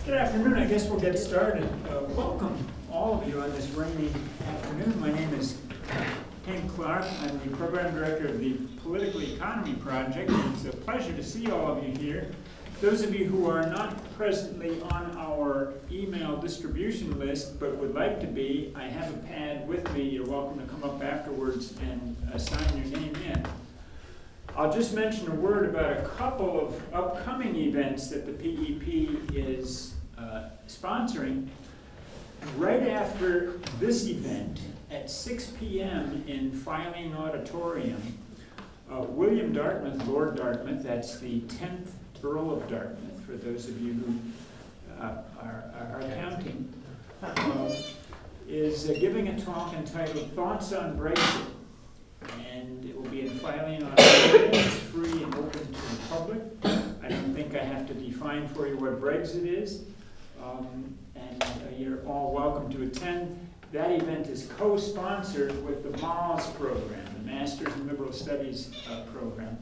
Good afternoon. I guess we'll get started. Welcome, all of you, on this rainy afternoon. My name is Ken Clark. I'm the Program Director of the Political Economy Project. It's a pleasure to see all of you here. Those of you who are not presently on our email distribution list but would like to be, I have a pad with me. You're welcome to come up afterwards and sign your name in. I'll just mention a word about a couple of upcoming events that the PEP is sponsoring. Right after this event, at 6 p.m. in Filing Auditorium, William Dartmouth, Lord Dartmouth, that's the 10th Earl of Dartmouth, for those of you who are counting, is giving a talk entitled Thoughts on Brexit. And it will be in Filing Auditorium. It's free and open to the public. I don't think I have to define for you what Brexit is. And you're all welcome to attend. That event is co-sponsored with the MALS program, the Masters in Liberal Studies program,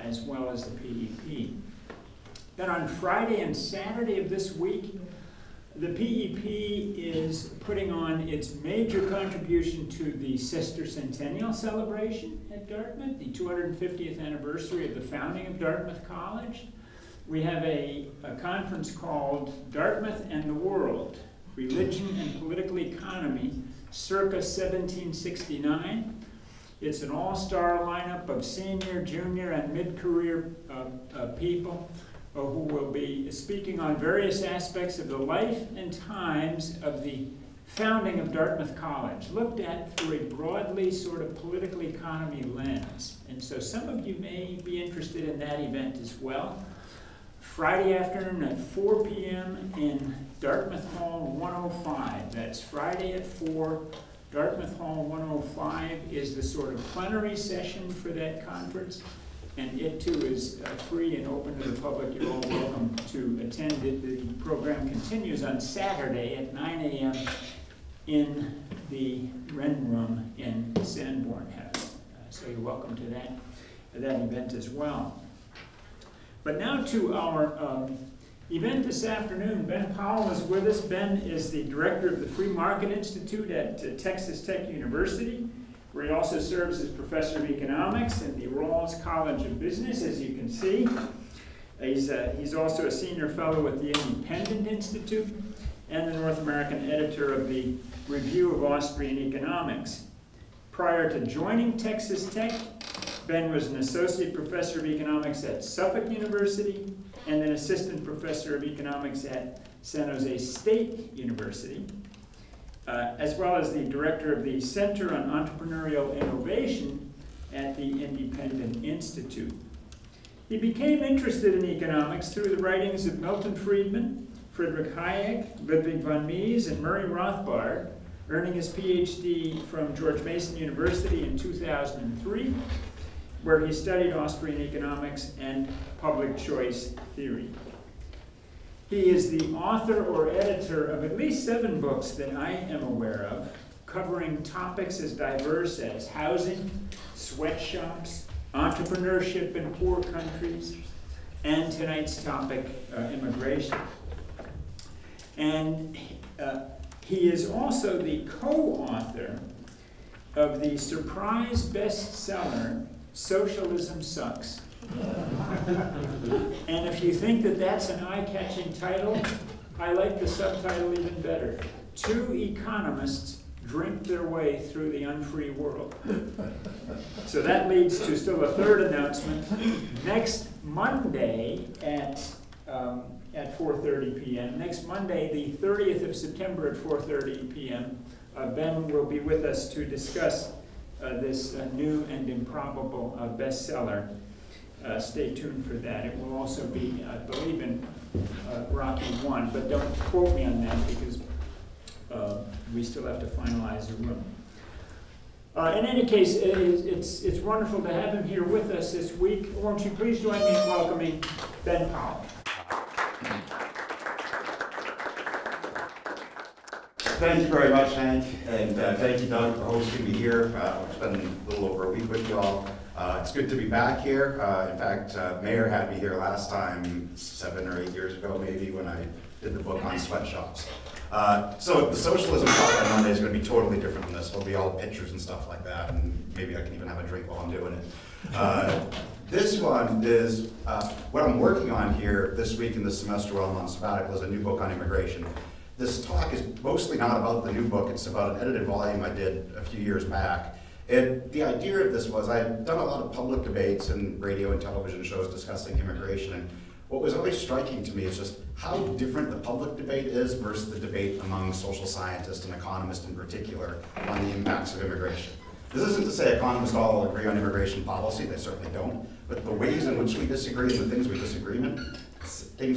as well as the PEP. Then on Friday and Saturday of this week, the PEP is putting on its major contribution to the Sister Centennial celebration at Dartmouth, the 250th anniversary of the founding of Dartmouth College. We have a conference called Dartmouth and the World, Religion and Political Economy, circa 1769. It's an all-star lineup of senior, junior, and mid-career people who will be speaking on various aspects of the life and times of the founding of Dartmouth College, looked at through a broadly sort of political economy lens. And so some of you may be interested in that event as well. Friday afternoon at 4 p.m. in Dartmouth Hall 105. That's Friday at 4. Dartmouth Hall 105 is the sort of plenary session for that conference. And it too is free and open to the public. You're all welcome to attend it. The program continues on Saturday at 9 a.m. in the Wren Room in Sanborn House. So you're welcome to that event as well. But now to our event this afternoon. Ben Powell is with us. Ben is the director of the Free Market Institute at Texas Tech University, where he also serves as professor of economics in the Rawls College of Business, as you can see. He's also a senior fellow at the Independent Institute and the North American editor of the Review of Austrian Economics. Prior to joining Texas Tech, Ben was an associate professor of economics at Suffolk University and an assistant professor of economics at San Jose State University, as well as the director of the Center on Entrepreneurial Innovation at the Independent Institute. He became interested in economics through the writings of Milton Friedman, Friedrich Hayek, Ludwig von Mises, and Murray Rothbard, earning his PhD from George Mason University in 2003, where he studied Austrian economics and public choice theory. He is the author or editor of at least 7 books that I am aware of, covering topics as diverse as housing, sweatshops, entrepreneurship in poor countries, and tonight's topic, immigration. And he is also the co-author of the surprise bestseller, Socialism Sucks. And if you think that that's an eye-catching title, I like the subtitle even better. 2 economists drink their way through the unfree world. So that leads to still a third announcement. Next Monday at 4:30 p.m., next Monday, the 30th of September at 4:30 p.m., Ben will be with us to discuss this new and improbable bestseller. Stay tuned for that. It will also be, I believe, in Rocky 1, but don't quote me on that because we still have to finalize the room. In any case, it's wonderful to have him here with us this week. Won't you please join me in welcoming Ben Powell. Thank you very much, Hank, and thank you, Doug, for hosting me here. I've spent a little over a week with you all. It's good to be back here. In fact, Mayor had me here last time 7 or 8 years ago, maybe, when I did the book on sweatshops. So the socialism talk on Monday is going to be totally different from this. It'll be all pictures and stuff like that, and maybe I can even have a drink while I'm doing it. This one is, what I'm working on here this week in this semester while I'm on sabbatical is a new book on immigration. This talk is mostly not about the new book, it's about an edited volume I did a few years back. And the idea of this was I had done a lot of public debates and radio and television shows discussing immigration, and what was always striking to me is just how different the public debate is versus the debate among social scientists and economists in particular on the impacts of immigration. This isn't to say economists all agree on immigration policy, they certainly don't, but the ways in which we disagree and the things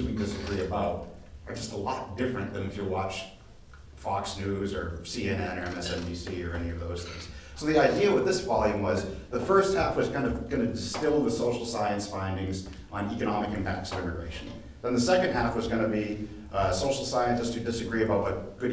we disagree about are just a lot different than if you watch Fox News or CNN or MSNBC or any of those things. So the idea with this volume was the first half was kind of going to distill the social science findings on economic impacts of immigration. Then the second half was going to be social scientists who disagree about what good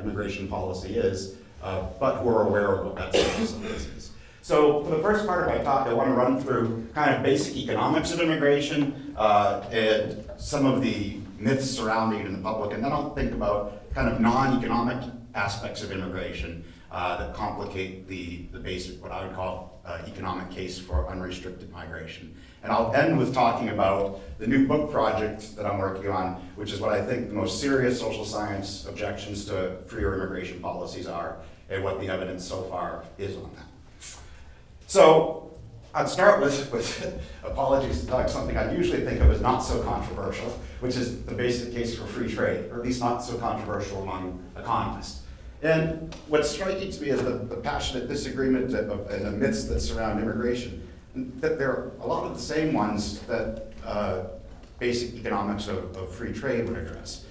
immigration policy is, but who are aware of what that social science is. So for the first part of my talk, I want to run through kind of basic economics of immigration and some of the myths surrounding it in the public, and then I'll think about kind of non-economic aspects of immigration that complicate the basic, what I would call economic case for unrestricted migration. And I'll end with talking about the new book project that I'm working on, which is what I think the most serious social science objections to freer immigration policies are, and what the evidence so far is on that. So I'd start with apologies to talk something I usually think of as not so controversial, which is the basic case for free trade, or at least not so controversial among economists. And what's striking to me is the passionate disagreement and the myths that surround immigration, that they're a lot of the same ones that basic economics of free trade would address.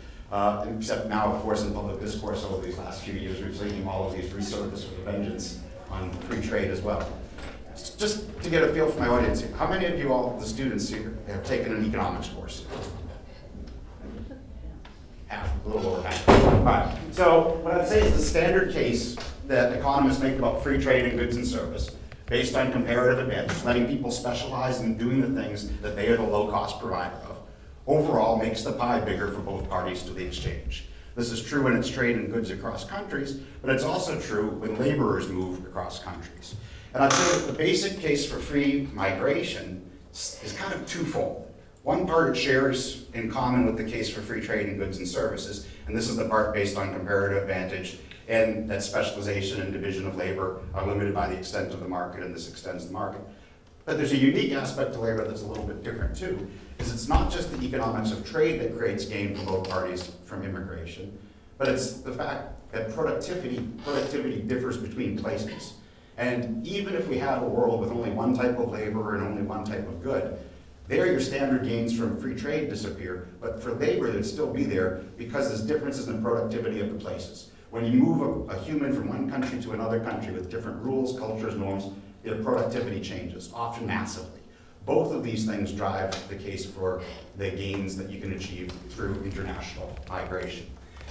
Except now, of course, in public discourse over these last few years, we've seen all of these resurface with a vengeance on free trade as well. Just to get a feel for my audience here, how many of you all, the students here, have taken an economics course? Half, a little over half. All right. So what I'd say is the standard case that economists make about free trade in goods and service, based on comparative advantage, letting people specialize in doing the things that they are the low-cost provider of, overall makes the pie bigger for both parties to the exchange. This is true when it's trade in goods across countries, but it's also true when laborers move across countries. And I'd say that the basic case for free migration is kind of twofold. One part it shares in common with the case for free trade in goods and services, and this is the part based on comparative advantage, and that specialization and division of labor are limited by the extent of the market, and this extends the market. But there's a unique aspect to labor that's a little bit different too, is it's not just the economics of trade that creates gain for both parties from immigration, but it's the fact that productivity differs between places. And even if we have a world with only one type of labor and only one type of good, there your standard gains from free trade disappear, but for labor they'd still be there because there's differences in the productivity of the places. When you move a human from one country to another country with different rules, cultures, norms, their productivity changes, often massively. Both of these things drive the case for the gains that you can achieve through international migration.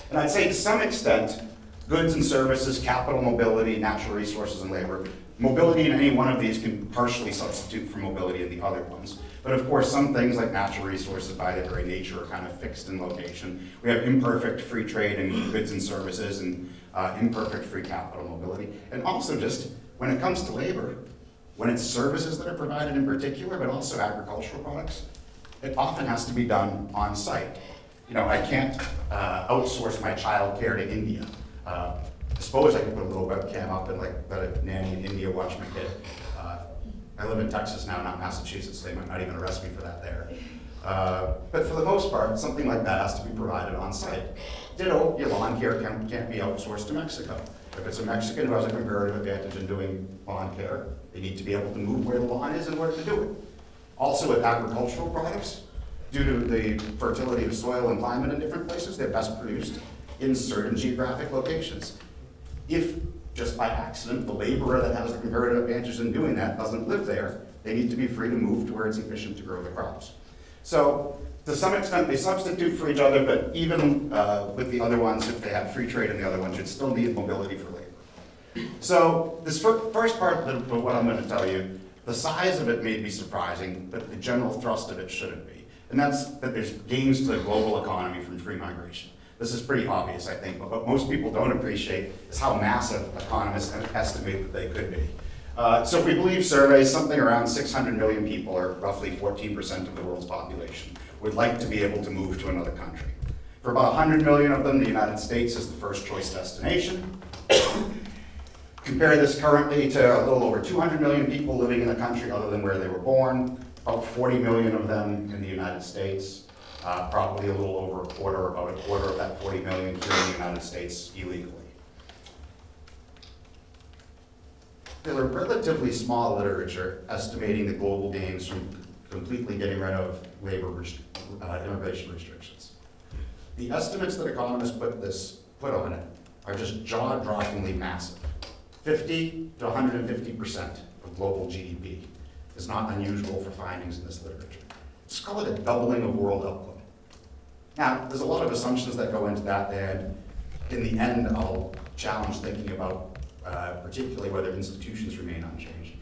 And I'd say to some extent, goods and services, capital mobility, natural resources and labor, mobility in any one of these can partially substitute for mobility in the other ones. But of course, some things like natural resources by their very nature are kind of fixed in location. We have imperfect free trade in goods and services and imperfect free capital mobility. And also just when it comes to labor, when it's services that are provided in particular, but also agricultural products, it often has to be done on site. You know, I can't outsource my child care to India. I suppose I could put a little webcam up and like let a nanny in India watch my kid. I live in Texas now, not Massachusetts, so they might not even arrest me for that there. But for the most part, something like that has to be provided on site. Ditto, your lawn care can't be outsourced to Mexico. If it's a Mexican who has a comparative advantage in doing lawn care, they need to be able to move where the lawn is in order to do it. Also with agricultural products, due to the fertility of soil and climate in different places, they're best produced in certain geographic locations. If, just by accident, the laborer that has the comparative advantage in doing that doesn't live there, they need to be free to move to where it's efficient to grow the crops. So, to some extent, they substitute for each other, but even with the other ones, if they have free trade in the other ones, you'd still need mobility for labor. So, this first part of what I'm going to tell you, the size of it may be surprising, but the general thrust of it shouldn't be. and that's that there's gains to the global economy from free migration. This is pretty obvious, I think, but what most people don't appreciate is how massive economists estimate that they could be. So if we believe surveys, something around 600 million people, or roughly 14% of the world's population, would like to be able to move to another country. For about 100 million of them, the United States is the first choice destination. Compare this currently to a little over 200 million people living in the country other than where they were born, about 40 million of them in the United States, probably a little over a quarter, about a quarter of that 40 million here in the United States illegally. There's a relatively small literature estimating the global gains from completely getting rid of immigration restrictions. The estimates that economists put on it are just jaw-droppingly massive. 50 to 150% of global GDP is not unusual for findings in this literature. Let's call it a doubling of world output. Now, there's a lot of assumptions that go into that, and in the end, I'll challenge thinking about particularly whether institutions remain unchanged.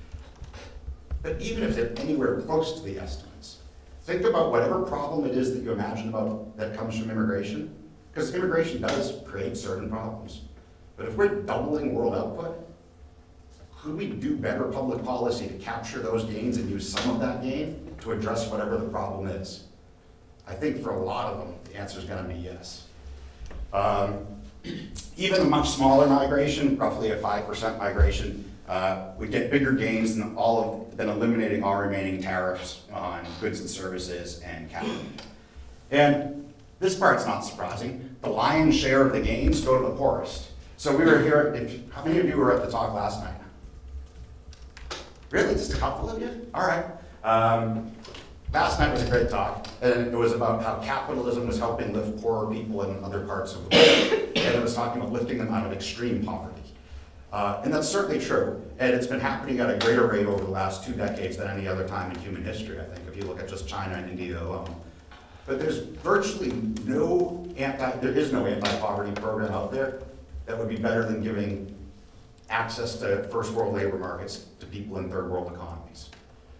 But even if they're anywhere close to the estimates, think about whatever problem it is that you imagine about that comes from immigration, because immigration does create certain problems. But if we're doubling world output, could we do better public policy to capture those gains and use some of that gain to address whatever the problem is? I think for a lot of them, the answer is going to be yes. Even a much smaller migration, roughly a 5% migration, we get bigger gains than eliminating all remaining tariffs on goods and services and capital. And this part's not surprising. The lion's share of the gains go to the poorest. So we were here, how many of you were at the talk last night? Really, just a couple of you? All right. Last night was a great talk, and it was about how capitalism was helping lift poorer people in other parts of the world, and it was talking about lifting them out of extreme poverty. And that's certainly true, and it's been happening at a greater rate over the last 2 decades than any other time in human history, I think, if you look at just China and India alone. But there's virtually no anti-poverty program out there that would be better than giving access to first world labor markets to people in third world economies.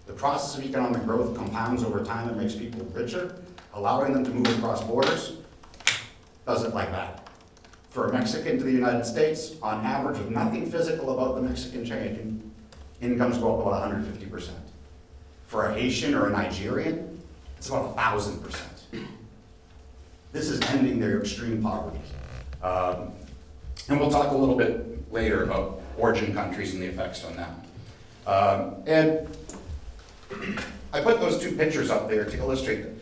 The process of economic growth compounds over time and makes people richer. Allowing them to move across borders does it like that. For a Mexican to the United States, on average, with nothing physical about the Mexican changing, incomes go up about 150%. For a Haitian or a Nigerian, it's about 1,000%. This is ending their extreme poverty. And we'll talk a little bit later about origin countries and the effects on them. And I put those 2 pictures up there to illustrate that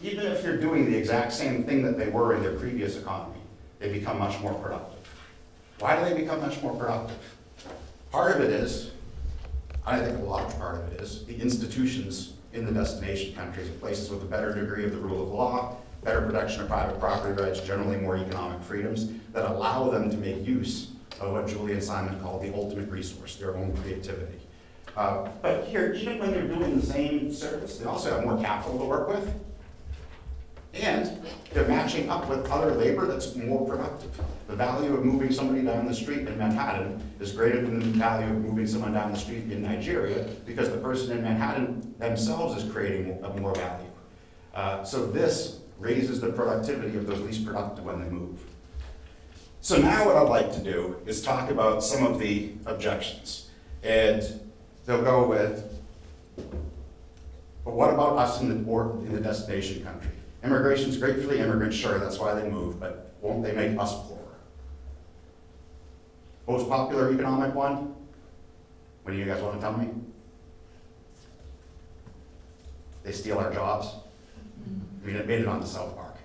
even if they're doing the exact same thing that they were in their previous economy, they become much more productive. Why do they become much more productive? Part of it is, I think a large part of it is, the institutions in the destination countries, places with a better degree of the rule of law, better protection of private property rights, generally more economic freedoms, that allow them to make use of what Julian Simon called the ultimate resource, their own creativity. But here, even when they're doing the same service, they also have more capital to work with, and they're matching up with other labor that's more productive. The value of moving somebody down the street in Manhattan is greater than the value of moving someone down the street in Nigeria, because the person in Manhattan themselves is creating more value. So this raises the productivity of those least productive when they move. So now what I'd like to do is talk about some of the objections. And they'll go with, but what about us in the destination country? Immigration's great for the immigrants, sure, that's why they move, but won't they make us poorer? Most popular economic one? What do you guys want to tell me? They steal our jobs. I mean, it made it onto South Park.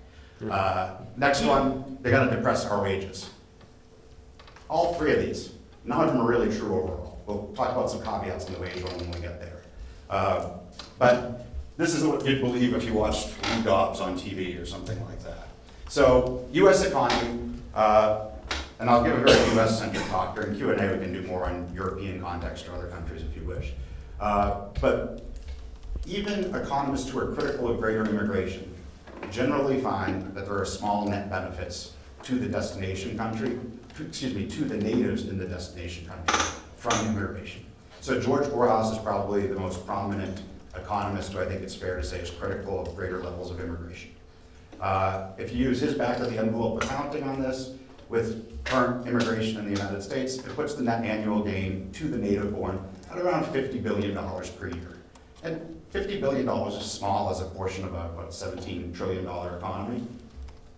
Next one, they gotta depress our wages. All 3 of these, none of them are really true overall. We'll talk about some caveats in the wage one when we get there. But this is what you'd believe if you watched Lou Dobbs on TV or something like that. So, US economy, and I'll give a very US-centric talk. During Q&A we can do more on European context or other countries if you wish. But even economists who are critical of greater immigration generally find that there are small net benefits to the destination country, to the natives in the destination country from immigration. So George Borjas is probably the most prominent economist who I think it's fair to say is critical of greater levels of immigration. If you use his back of the envelope accounting on this, with current immigration in the United States, it puts the net annual gain to the native born at around $50 billion per year. And $50 billion is small as a portion of a, what, $17 trillion economy,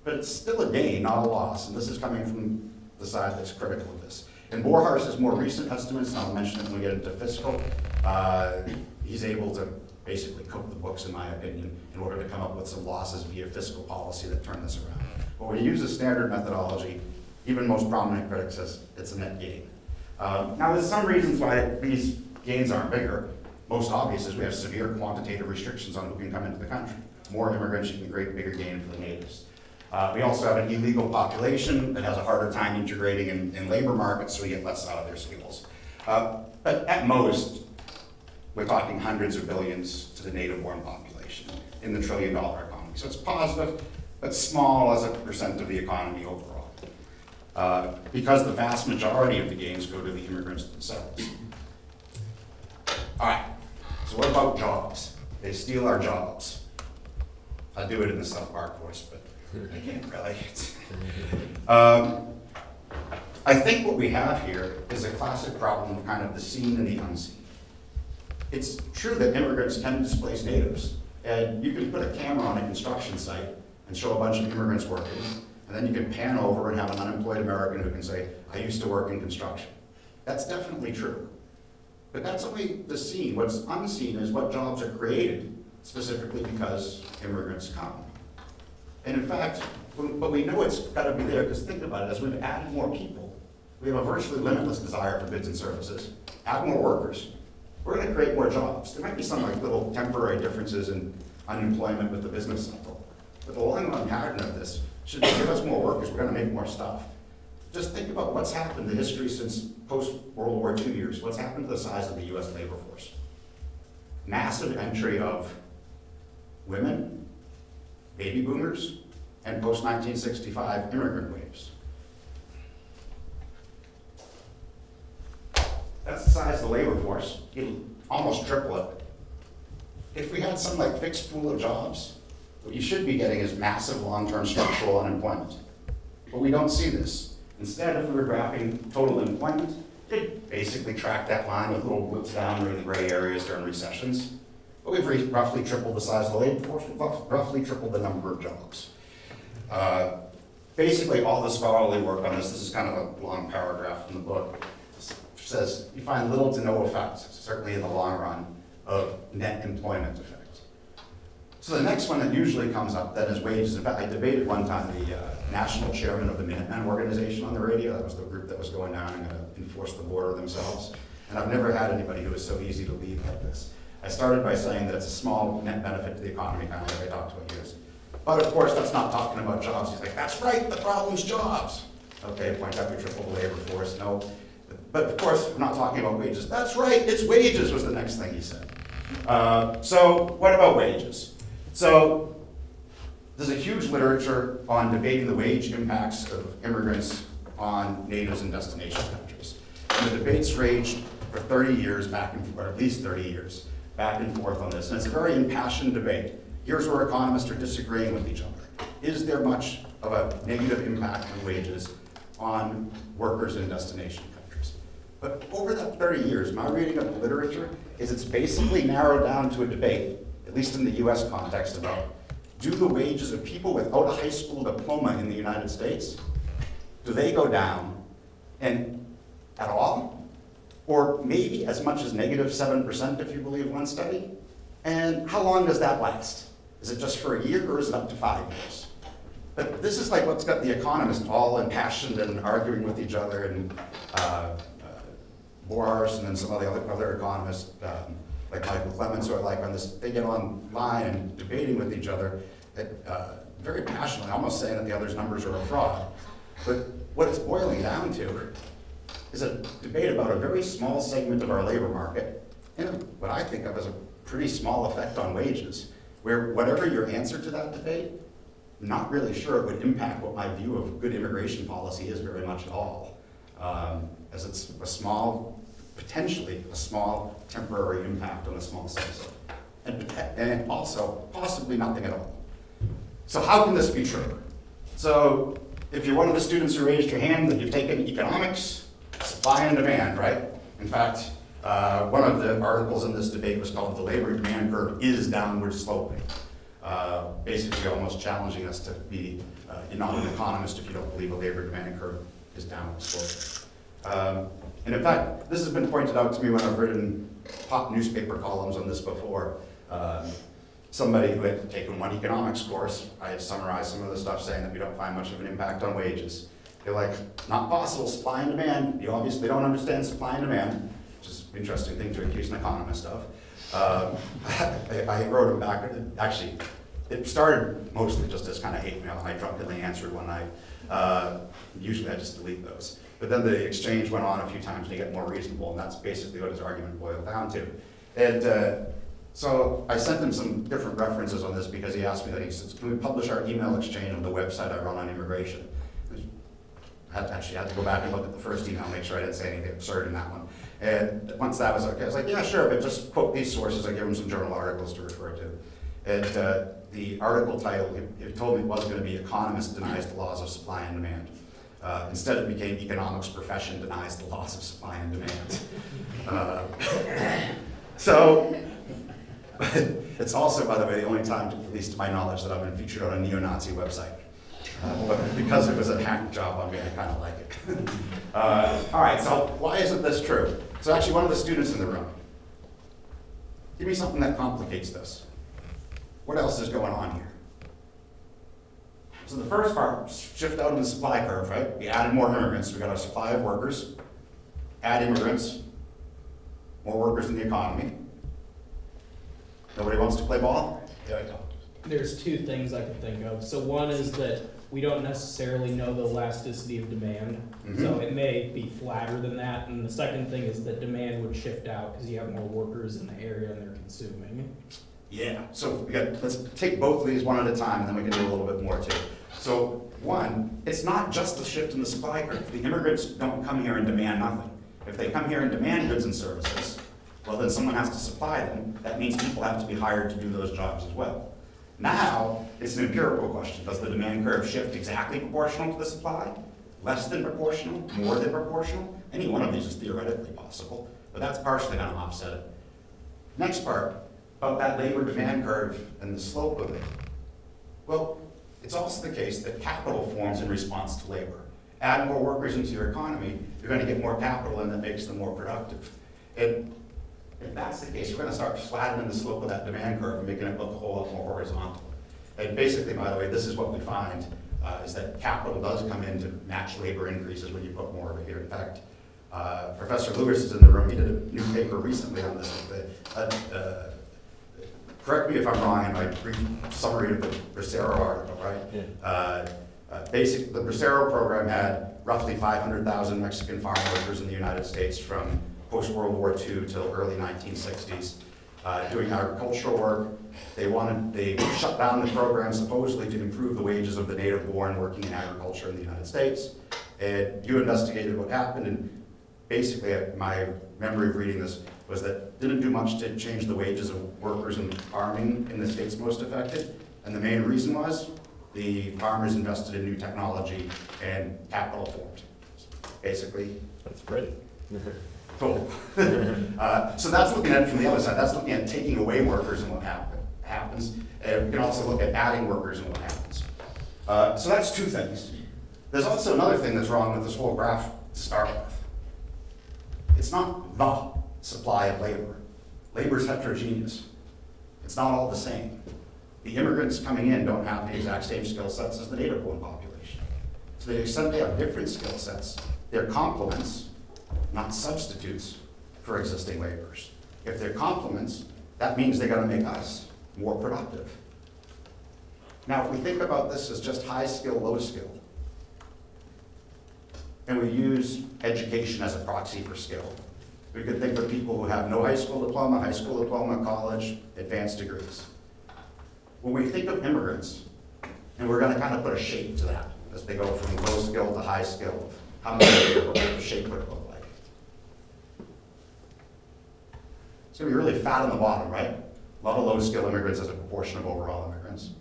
but it's still a gain, not a loss, and this is coming from the side that's critical of this. In Borhars's more recent estimates, and I'll mention it when we get into fiscal, he's able to basically cook the books, in my opinion, in order to come up with some losses via fiscal policy that turn this around. But when you use a standard methodology, even most prominent critics says it's a net gain. Now there's some reasons why these gains aren't bigger. Most obvious is we have severe quantitative restrictions on who can come into the country. More immigrants, you can create bigger gain for the natives. We also have an illegal population that has a harder time integrating in labor markets, so we get less out of their skills. But at most, we're talking hundreds of billions to the native-born population in the trillion-dollar economy. So it's positive, but small as a percent of the economy overall. Because the vast majority of the gains go to the immigrants themselves. All right, so what about jobs? They steal our jobs. I do it in the South Park voice, but I can't really. I think what we have here is a classic problem of kind of the seen and the unseen. It's true that immigrants can displace natives, and you can put a camera on a construction site and show a bunch of immigrants working, and then you can pan over and have an unemployed American who can say, I used to work in construction. That's definitely true. But that's only the seen. What's unseen is what jobs are created specifically because immigrants come. And in fact, but we know it's got to be there because think about it, as we've added more people, we have a virtually limitless desire for goods and services, add more workers, we're going to create more jobs. There might be some like little temporary differences in unemployment with the business cycle, but the long run pattern of this should give us more workers, we're going to make more stuff. Just think about what's happened in the history since post-World War II years. What's happened to the size of the US labor force? Massive entry of women, baby boomers, and post-1965 immigrant waves. That's the size of the labor force. You'd almost triple it. If we had some like fixed pool of jobs, what you should be getting is massive long-term structural unemployment. But we don't see this. Instead, if we were graphing total employment, it basically tracked that line with little blips down during the gray areas during recessions. But we've roughly tripled the size of the labor force, we've roughly tripled the number of jobs. Basically, all the scholarly work on this is kind of a long paragraph in the book, says you find little to no effect, certainly in the long run, of net employment effect. So the next one that usually comes up then is wages. In fact, I debated one time the national chairman of the Minutemen organization on the radio. That was the group that was going down and going to enforce the border themselves. And I've never had anybody who was so easy to lead like this. I started by saying that it's a small net benefit to the economy, kind of like I talked about years. But of course, that's not talking about jobs. He's like, that's right, the problem's jobs. Okay, point out we tripled the labor force. No. But of course, we're not talking about wages. That's right, it's wages was the next thing he said. So what about wages? So there's a huge literature on debating the wage impacts of immigrants on natives and destination countries. And the debates raged for 30 years back and forth, or at least 30 years, back and forth on this. And it's a very impassioned debate. Here's where economists are disagreeing with each other. Is there much of a negative impact on wages on workers in destination countries? But over that 30 years, my reading of the literature is it's basically narrowed down to a debate, at least in the US context, about do the wages of people without a high school diploma in the United States, do they go down and at all? Or maybe as much as -7% if you believe one study? And how long does that last? Is it just for a year or is it up to 5 years? But this is like what's got the economists all impassioned and arguing with each other, and Borhars and then some of the other economists, like Michael Clemens, who I like on this, they get online and debating with each other, very passionately, almost saying that the other's numbers are a fraud. But what it's boiling down to is a debate about a very small segment of our labor market, and what I think of as a pretty small effect on wages, where whatever your answer to that debate, I'm not really sure it would impact what my view of good immigration policy is very much at all, as it's a small, potentially a small temporary impact on a small subset. and also possibly nothing at all. So how can this be true? So if you're one of the students who raised your hand that you've taken economics, supply and demand, right? In fact, one of the articles in this debate was called "The Labor Demand Curve is Downward Sloping," basically almost challenging us to be, you're not an economist if you don't believe a labor demand curve is downward sloping. And in fact, this has been pointed out to me when I've written pop newspaper columns on this before. Somebody who had taken one economics course, I had summarized some of the stuff saying that we don't find much of an impact on wages. They're like, not possible, supply and demand. You obviously don't understand supply and demand, which is an interesting thing to accuse an economist of. I wrote them back, actually, it started mostly just as kind of hate mail, and I drunkenly answered one night. Usually I just delete those. But then the exchange went on a few times to get more reasonable, and that's basically what his argument boiled down to. And so I sent him some different references on this because he asked me that. He says, can we publish our email exchange on the website I run on immigration? I actually had to go back and look at the first email, make sure I didn't say anything absurd in that one. And once that was okay, I was like, yeah, sure, but just quote these sources. I give him some journal articles to refer to. And the article title, it told me it was going to be "Economist Denies the Laws of Supply and Demand." Instead it became "Economics Profession Denies the Laws of Supply and Demand." So, it's also, by the way, the only time, at least to my knowledge, that I've been featured on a neo-Nazi website. But because it was a hack job on me, I kind of like it. All right, so why isn't this true? So actually, one of the students in the room, give me something that complicates this. What else is going on here? So the first part, shift out in the supply curve, right? We added more immigrants. We got a supply of workers, add immigrants, more workers in the economy. Nobody wants to play ball? Yeah, I don't. There's two things I can think of. So one is that we don't necessarily know the elasticity of demand. So it may be flatter than that. And the second thing is that demand would shift out because you have more workers in the area and they're consuming. Yeah, so let's take both of these one at a time, and then we can do a little bit more too. So one, it's not just the shift in the supply curve. The immigrants don't come here and demand nothing. If they come here and demand goods and services, well, then someone has to supply them. That means people have to be hired to do those jobs as well. Now, it's an empirical question. Does the demand curve shift exactly proportional to the supply? Less than proportional? More than proportional? Any one of these is theoretically possible, but that's partially going to offset it. Next part, about that labor demand curve and the slope of it. Well, it's also the case that capital forms in response to labor. Add more workers into your economy, you're going to get more capital, and that makes them more productive. And if that's the case, we're going to start flattening the slope of that demand curve and making it look a whole lot more horizontal. And basically, by the way, this is what we find, is that capital does come in to match labor increases when you put more of it here. In fact, Professor Lewis is in the room. He did a new paper recently on this. Correct me if I'm wrong in my brief summary of the Bracero article, right? Yeah. The Bracero program had roughly 500,000 Mexican farm workers in the United States from post-World War II till early 1960s, doing agricultural work. They shut down the program supposedly to improve the wages of the native-born working in agriculture in the United States. And you investigated what happened, and basically my memory of reading this was that didn't do much to change the wages of workers in farming in the states most affected. And the main reason was the farmers invested in new technology and capital formed. Basically. That's great. Cool. So that's looking at it from the other side. That's looking at taking away workers and what happens. And we can also look at adding workers and what happens. So that's two things. There's also another thing that's wrong with this whole graph to start with. It's not the supply of labor. Labor is heterogeneous. It's not all the same. The immigrants coming in don't have the exact same skill sets as the native-born population. So to the extent they have different skill sets, they're complements, not substitutes for existing laborers. If they're complements, that means they're going to make us more productive. Now, if we think about this as just high skill, low skill, and we use education as a proxy for skill, we could think of people who have no high school diploma, college, advanced degrees. When we think of immigrants, and we're going to kind of put a shape to that as they go from low skill to high skill, how many what the shape would look like? It's going to be really fat on the bottom, right? A lot of low-skill immigrants as a proportion of overall immigrants.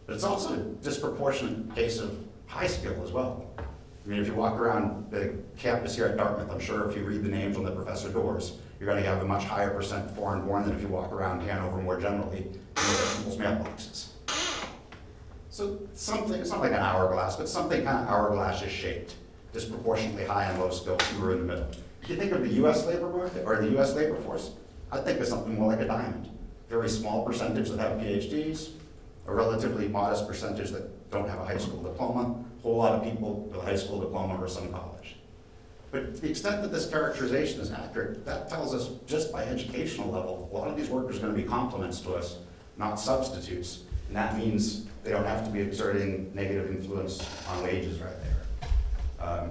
But it's also a disproportionate case of high skill as well. I mean, if you walk around the campus here at Dartmouth, I'm sure if you read the names on the professor doors, you're going to have a much higher percent foreign-born than if you walk around Hanover more generally and look at people's mailboxes. So something, it's not like an hourglass, but something kind of hourglass is shaped, disproportionately high and low skill, fewer in the middle. If you think of the US labor market, or the US labor force, I think of something more like a diamond. Very small percentage that have PhDs, a relatively modest percentage that don't have a high school diploma, a whole lot of people with a high school diploma or some college. But to the extent that this characterization is accurate, that tells us just by educational level, a lot of these workers are going to be complements to us, not substitutes. And that means they don't have to be exerting negative influence on wages right there.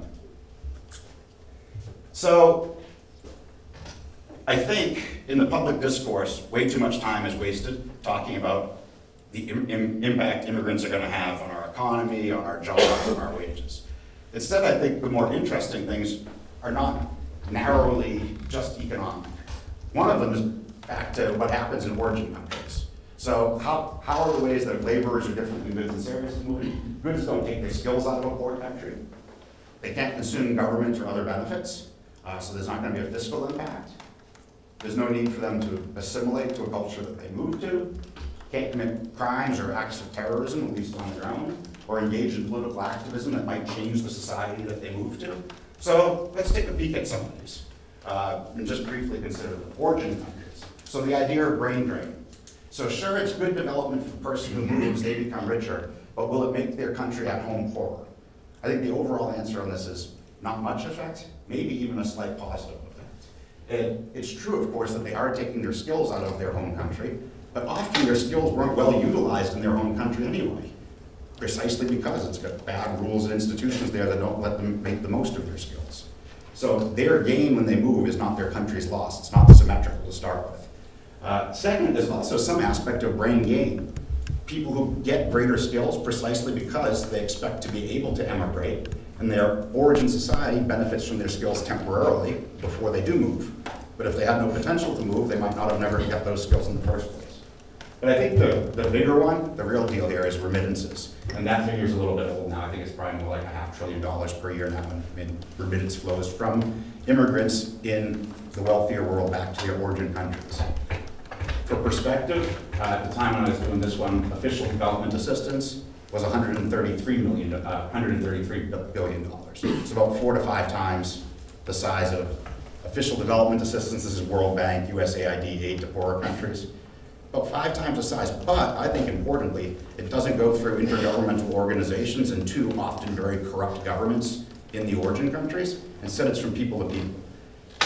So I think in the public discourse, way too much time is wasted talking about the impact immigrants are going to have on our economy, on our jobs, on our wages. Instead, I think the more interesting things are not narrowly just economic. One of them is back to what happens in origin countries. So how are the ways that laborers are different than goods and services moving? Goods don't take their skills out of a poor country. They can't consume government or other benefits, so there's not going to be a fiscal impact. There's no need for them to assimilate to a culture that they move to. Can't commit crimes or acts of terrorism, at least on their own, or engage in political activism that might change the society that they move to. So let's take a peek at some of these and just briefly consider the origin countries. So the idea of brain drain. So sure, it's good development for the person who moves, they become richer, but will it make their country at home poorer? I think the overall answer on this is not much effect, maybe even a slight positive effect. And it's true, of course, that they are taking their skills out of their home country, but often their skills weren't well utilized in their home country anyway, precisely because it's got bad rules and institutions there that don't let them make the most of their skills. So their gain when they move is not their country's loss. It's not symmetrical to start with. Second, there's also some aspect of brain gain. People who get greater skills precisely because they expect to be able to emigrate, and their origin society benefits from their skills temporarily before they do move. But if they had no potential to move, they might not have never got those skills in the first place. But I think the bigger one, the real deal here is remittances. And that figure is a little bit old now. I think it's probably more like $500 billion per year now in remittance flows from immigrants in the wealthier world back to their origin countries. For perspective, at the time when I was doing this one, official development assistance was $133 billion. It's about 4 to 5 times the size of official development assistance. This is World Bank, USAID aid to poorer countries. About 5 times the size, but I think importantly, it doesn't go through intergovernmental organizations and 2 often very corrupt governments in the origin countries. Instead, it's from people to people.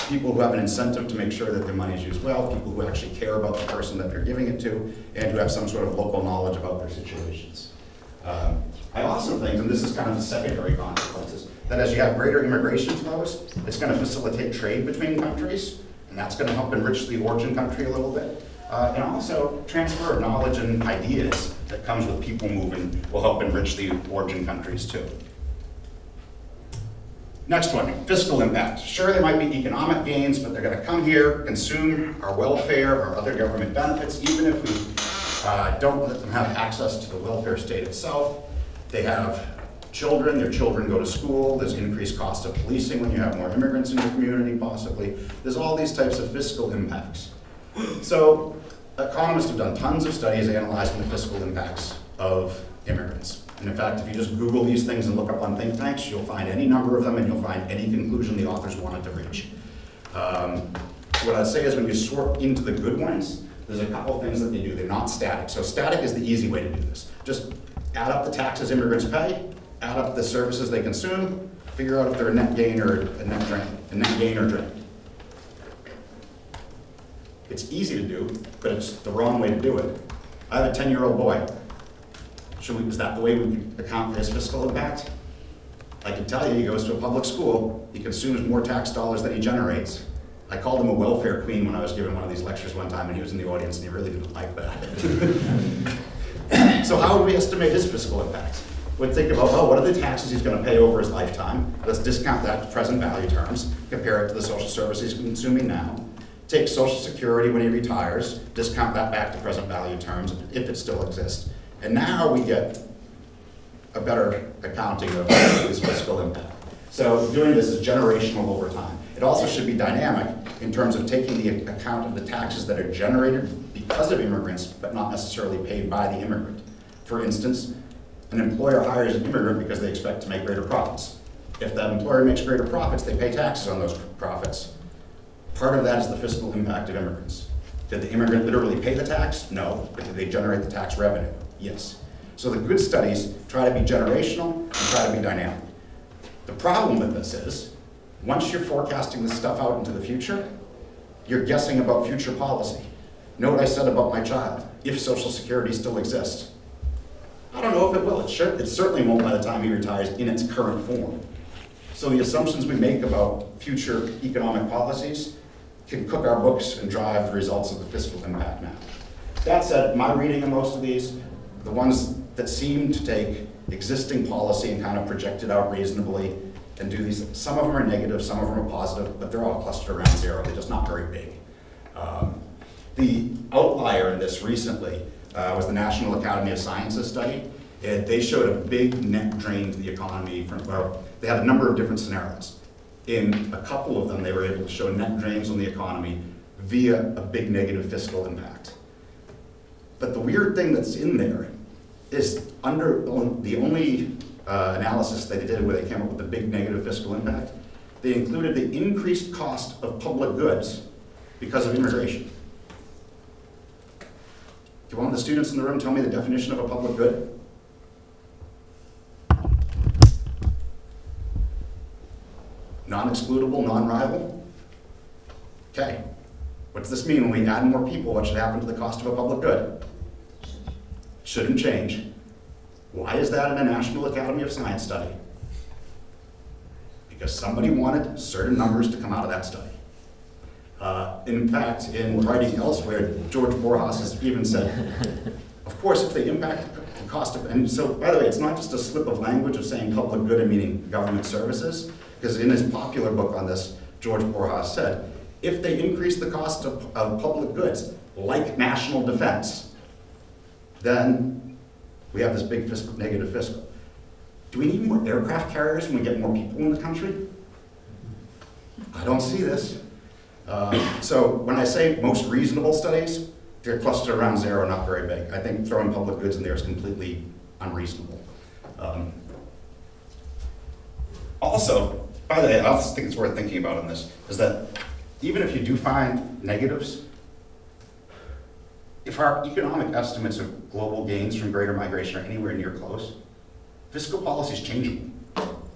People who have an incentive to make sure that their money is used well, people who actually care about the person that they're giving it to, and who have some sort of local knowledge about their situations. I also think, and this is kind of the secondary consequences, that as you have greater immigration flows, it's going to facilitate trade between countries, and that's going to help enrich the origin country a little bit. And also, transfer of knowledge and ideas that comes with people moving will help enrich the origin countries too. Next one, fiscal impact. Sure, there might be economic gains, but they're going to come here, consume our welfare, our other government benefits, even if we don't let them have access to the welfare state itself. They have children, their children go to school, there's increased cost of policing when you have more immigrants in your community, possibly. There's all these types of fiscal impacts. So economists have done tons of studies analyzing the fiscal impacts of immigrants. And in fact, if you just Google these things and look up on think tanks, you'll find any number of them and you'll find any conclusion the authors wanted to reach. What I'd say is when you sort into the good ones, there's a couple things that they do. They're not static. So static is the easy way to do this. Just add up the taxes immigrants pay, add up the services they consume, figure out if they're a net gain or a net drain, a net gain or drain. It's easy to do, but it's the wrong way to do it. I have a 10-year-old boy. Is that the way we account for his fiscal impact? I can tell you, he goes to a public school, he consumes more tax dollars than he generates. I called him a welfare queen when I was giving one of these lectures one time and he was in the audience and he really didn't like that. So how would we estimate his fiscal impact? We'd think about, oh, what are the taxes he's going to pay over his lifetime? Let's discount that to present value terms, compare it to the social services he's consuming now. take Social Security when he retires, discount that back to present value terms, if it still exists, and now we get a better accounting of his fiscal impact. So doing this is generational over time. It also should be dynamic in terms of taking the account of the taxes that are generated because of immigrants, but not necessarily paid by the immigrant. For instance, an employer hires an immigrant because they expect to make greater profits. If that employer makes greater profits, they pay taxes on those profits. Part of that is the fiscal impact of immigrants. Did the immigrant literally pay the tax? No. But did they generate the tax revenue? Yes. So the good studies try to be generational and try to be dynamic. The problem with this is, once you're forecasting this stuff out into the future, you're guessing about future policy. Know what I said about my child, if Social Security still exists. I don't know if it will. It certainly won't by the time he retires in its current form. So the assumptions we make about future economic policies can cook our books and drive the results of the fiscal impact now. That said, my reading of most of these, the ones that seem to take existing policy and kind of project it out reasonably and do these, some of them are negative, some of them are positive, but they're all clustered around zero. They're just not very big. The outlier in this recently was the National Academy of Sciences study. They showed a big net drain to the economy from, well, they had a number of different scenarios. In a couple of them, they were able to show net drains on the economy via a big negative fiscal impact. But the weird thing that's in there is under the only analysis they did where they came up with the big negative fiscal impact, they included the increased cost of public goods because of immigration. Do one of the students in the room tell me the definition of a public good? Non-excludable, non-rival? Okay. What does this mean when we add more people? What should happen to the cost of a public good? Shouldn't change. Why is that in a National Academy of Science study? Because somebody wanted certain numbers to come out of that study. In fact, in writing elsewhere, George Borjas has even said, of course, if they impact the cost of, and so, by the way, it's not just a slip of language of saying public good and meaning government services, because in his popular book on this, George Borjas said, if they increase the cost of public goods, like national defense, then we have this big fiscal, negative fiscal. Do we need more aircraft carriers when we get more people in the country? I don't see this. So when I say most reasonable studies, they're clustered around zero, not very big. I think throwing public goods in there is completely unreasonable. Also, by the way, I also think it's worth thinking about in this, is that even if you do find negatives, if our economic estimates of global gains from greater migration are anywhere near close, fiscal policy is changeable.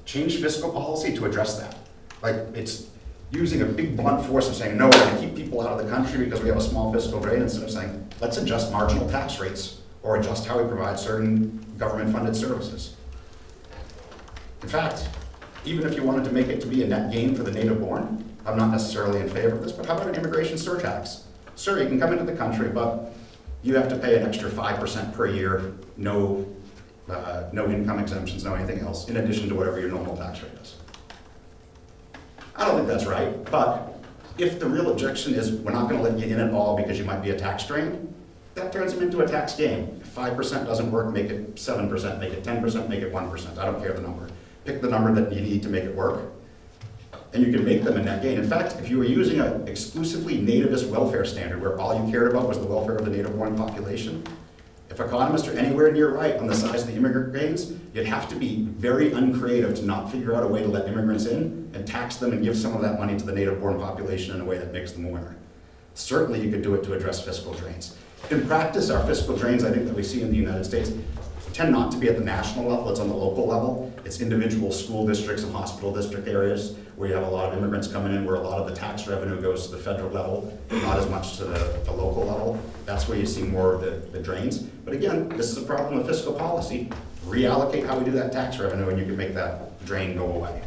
Change fiscal policy to address that. Like, it's using a big blunt force of saying, no, we're going to keep people out of the country because we have a small fiscal drain, instead of saying, let's adjust marginal tax rates or adjust how we provide certain government-funded services. In fact, even if you wanted to make it to be a net gain for the native born, I'm not necessarily in favor of this, but how about an immigration surtax? Sure, you can come into the country, but you have to pay an extra 5% per year, no income exemptions, no anything else, in addition to whatever your normal tax rate is. I don't think that's right, but if the real objection is we're not going to let you in at all because you might be a tax drain, that turns them into a tax gain. If 5% doesn't work, make it 7%, make it 10%, make it 1%. I don't care the number. Pick the number that you need to make it work, and you can make them a net gain. In fact, if you were using an exclusively nativist welfare standard where all you cared about was the welfare of the native-born population, if economists are anywhere near right on the size of the immigrant gains, you'd have to be very uncreative to not figure out a way to let immigrants in and tax them and give some of that money to the native-born population in a way that makes them a winner. Certainly you could do it to address fiscal drains. In practice, our fiscal drains, I think, that we see in the United States tend not to be at the national level, it's on the local level. It's individual school districts and hospital district areas where you have a lot of immigrants coming in, where a lot of the tax revenue goes to the federal level, not as much to the local level. That's where you see more of the drains. But again, this is a problem of fiscal policy. Reallocate how we do that tax revenue and you can make that drain go away.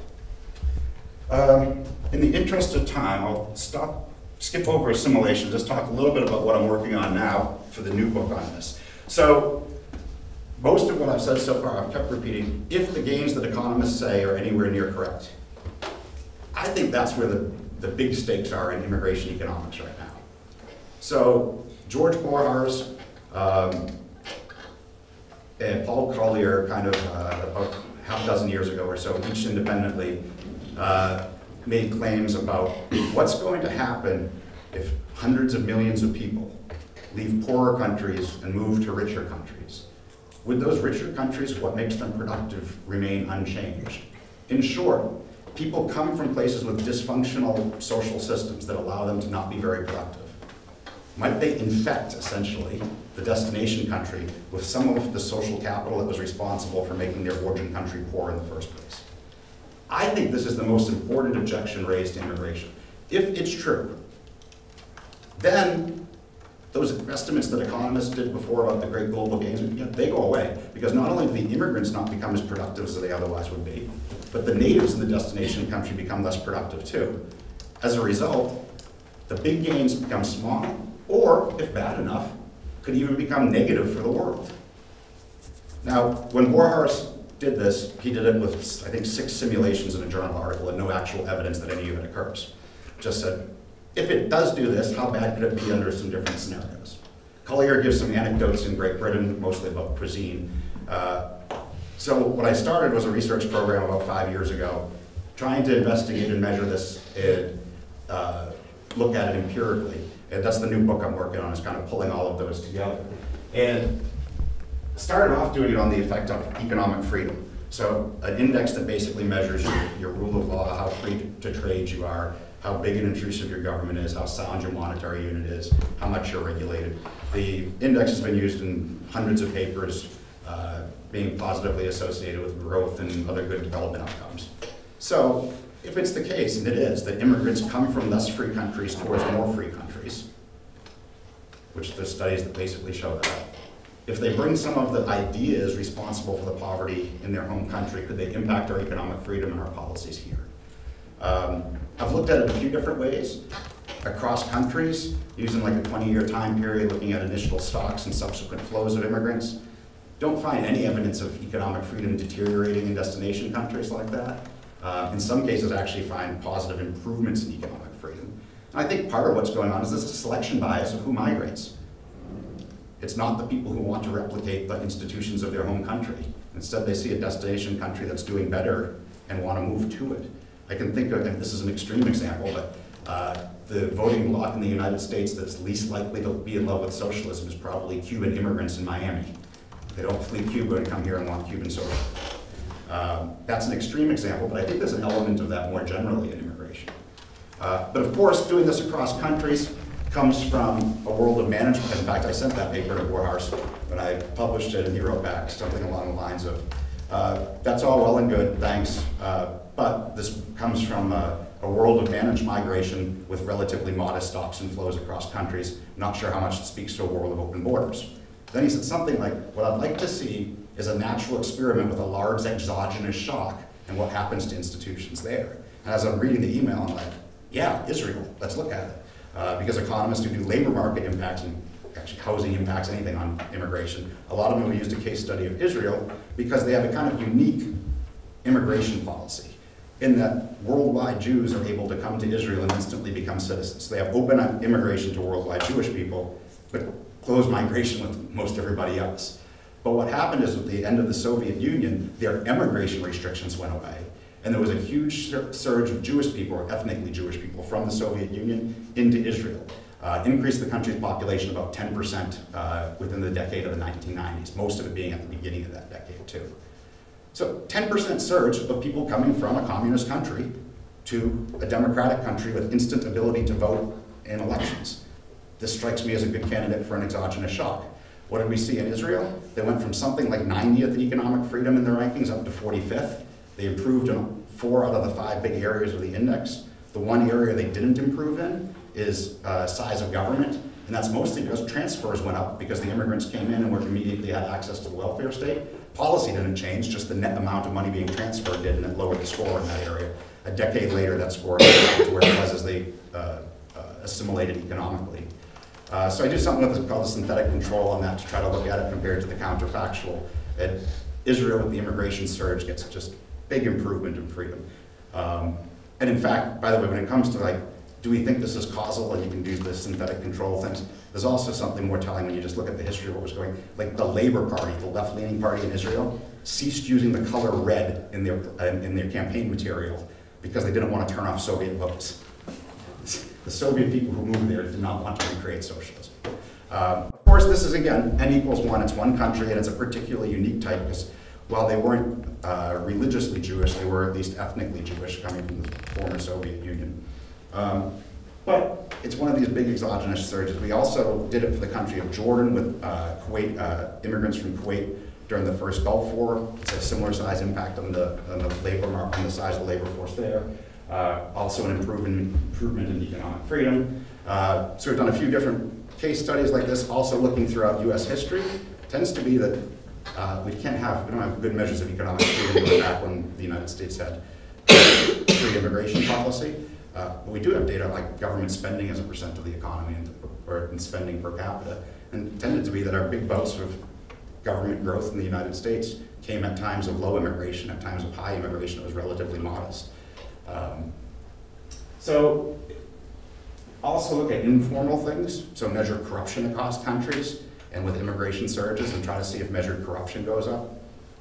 In the interest of time, I'll skip over assimilation, just talk a little bit about what I'm working on now for the new book on this. So, most of what I've said so far, I've kept repeating, if the gains that economists say are anywhere near correct. I think that's where the the big stakes are in immigration economics right now. So George Borhar's and Paul Collier kind of about half a dozen years ago or so, each independently, made claims about what's going to happen if hundreds of millions of people leave poorer countries and move to richer countries. Would those richer countries, what makes them productive, remain unchanged? In short, people come from places with dysfunctional social systems that allow them to not be very productive. Might they infect, essentially, the destination country with some of the social capital that was responsible for making their origin country poor in the first place? I think this is the most important objection raised to immigration. If it's true, then those estimates that economists did before about the great global gains, they go away. Because not only do the immigrants not become as productive as they otherwise would be, but the natives in the destination country become less productive too. As a result, the big gains become small, or, if bad enough, could even become negative for the world. Now, when Borhars did this, he did it with, I think, 6 simulations in a journal article and no actual evidence that any of it occurs. Just said, if it does do this, how bad could it be under some different scenarios? Collier gives some anecdotes in Great Britain, mostly about cuisine. So what I started was a research program about 5 years ago, trying to investigate and measure this and look at it empirically. And that's the new book I'm working on, is kind of pulling all of those together. And started off doing it on the effect of economic freedom. So an index that basically measures your rule of law, how free to trade you are, how big and intrusive your government is, how sound your monetary unit is, how much you're regulated. The index has been used in hundreds of papers, being positively associated with growth and other good development outcomes. So if it's the case, and it is, that immigrants come from less free countries towards more free countries, which there's studies that basically show that, if they bring some of the ideas responsible for the poverty in their home country, could they impact our economic freedom and our policies here? I've looked at it a few different ways, across countries, using like a 20-year time period, looking at initial stocks and subsequent flows of immigrants. Don't find any evidence of economic freedom deteriorating in destination countries like that. In some cases, I actually find positive improvements in economic freedom. And I think part of what's going on is this selection bias of who migrates. It's not the people who want to replicate the institutions of their home country. Instead, they see a destination country that's doing better and want to move to it. I can think of, and this is an extreme example, but the voting bloc in the United States that's least likely to be in love with socialism is probably Cuban immigrants in Miami. They don't flee Cuba and come here and want Cuban socialism. That's an extreme example, but I think there's an element of that more generally in immigration. But of course, doing this across countries comes from a world of management. In fact, I sent that paper to Borhars when I published it, and he wrote back something along the lines of, that's all well and good, thanks, but this comes from a world of managed migration with relatively modest stocks and flows across countries. Not sure how much it speaks to a world of open borders. Then he said something like, what I'd like to see is a natural experiment with a large exogenous shock and what happens to institutions there. And as I'm reading the email, I'm like, yeah, Israel, let's look at it. Because economists who do labor market impacts and actually housing impacts, anything on immigration, a lot of them have used a case study of Israel because they have a kind of unique immigration policy in that worldwide Jews are able to come to Israel and instantly become citizens. So they have open immigration to worldwide Jewish people, but closed migration with most everybody else. But what happened is, with the end of the Soviet Union, their immigration restrictions went away. And there was a huge surge of Jewish people, or ethnically Jewish people, from the Soviet Union into Israel. Increased the country's population about 10% within the decade of the 1990s, most of it being at the beginning of that decade too. So 10% surge of people coming from a communist country to a democratic country with instant ability to vote in elections. This strikes me as a good candidate for an exogenous shock. What did we see in Israel? They went from something like 90th in economic freedom in the rankings up to 45th. They improved in 4 out of the 5 big areas of the index. The one area they didn't improve in is size of government, and that's mostly because transfers went up because the immigrants came in and were immediately had access to the welfare state. Policy didn't change, just the net amount of money being transferred did, and it lowered the score in that area. A decade later, that score went back to where it was as they assimilated economically. So I do something with called the synthetic control on that to try to look at it compared to the counterfactual. Israel, with the immigration surge, gets just big improvement in freedom. And in fact, by the way, when it comes to like, do we think this is causal and you can do the synthetic control things, there's also something more telling when you just look at the history of what was going, like the Labor Party, the left-leaning party in Israel, ceased using the color red in their campaign material because they didn't want to turn off Soviet votes. The Soviet people who moved there did not want to recreate socialism. Of course, this is, again, N equals 1. It's one country, and it's a particularly unique type because while they weren't religiously Jewish, they were at least ethnically Jewish, coming from the former Soviet Union. But it's one of these big exogenous surges. We also did it for the country of Jordan with Kuwait, immigrants from Kuwait during the first Gulf War. It's a similar size impact on the labor market, on the size of the labor force there. Also an improvement in economic freedom. So we've done a few different case studies like this, also looking throughout US history. It tends to be that we don't have good measures of economic freedom going back when the United States had free immigration policy. But we do have data like government spending as a percent of the economy or in spending per capita. And it tended to be that our big bouts of government growth in the United States came at times of low immigration. At times of high immigration, it was relatively modest. So also look at informal things, so measure corruption across countries and with immigration surges and try to see if measured corruption goes up.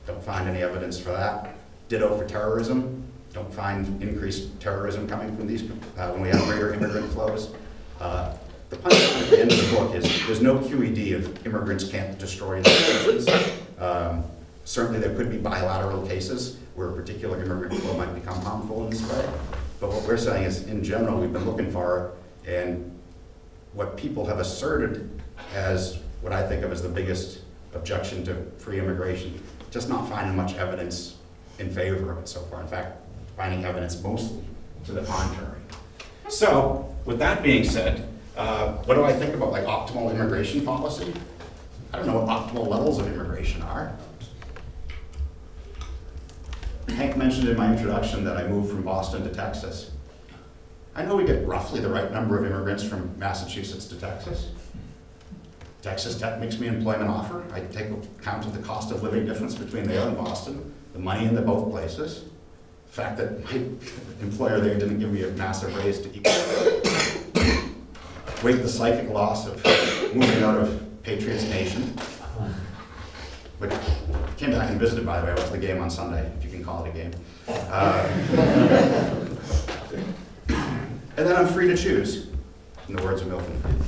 Don't find any evidence for that. Ditto for terrorism. Don't find increased terrorism coming from these when we have greater immigrant flows. The punchline at the end of the book is there's no QED if immigrants can't destroy institutions. Certainly there could be bilateral cases where a particular immigrant flow might become harmful in this way. But what we're saying is, in general, we've been looking for it, and what people have asserted as what I think of as the biggest objection to free immigration, just not finding much evidence in favor of it so far. In fact, finding evidence mostly to the contrary. So, with that being said, what do I think about like optimal immigration policy? I don't know what optimal levels of immigration are. Hank mentioned in my introduction that I moved from Boston to Texas. I know we get roughly the right number of immigrants from Massachusetts to Texas. Texas Tech makes me an employment offer. I take account of the cost of living difference between there and Boston, the money in both places, the fact that my employer there didn't give me a massive raise to equal, weight the psychic loss of moving out of Patriots Nation, which came back and visited, by the way. I went to the game on Sunday, if you can call it a game. And then I'm free to choose, in the words of Milton Friedman.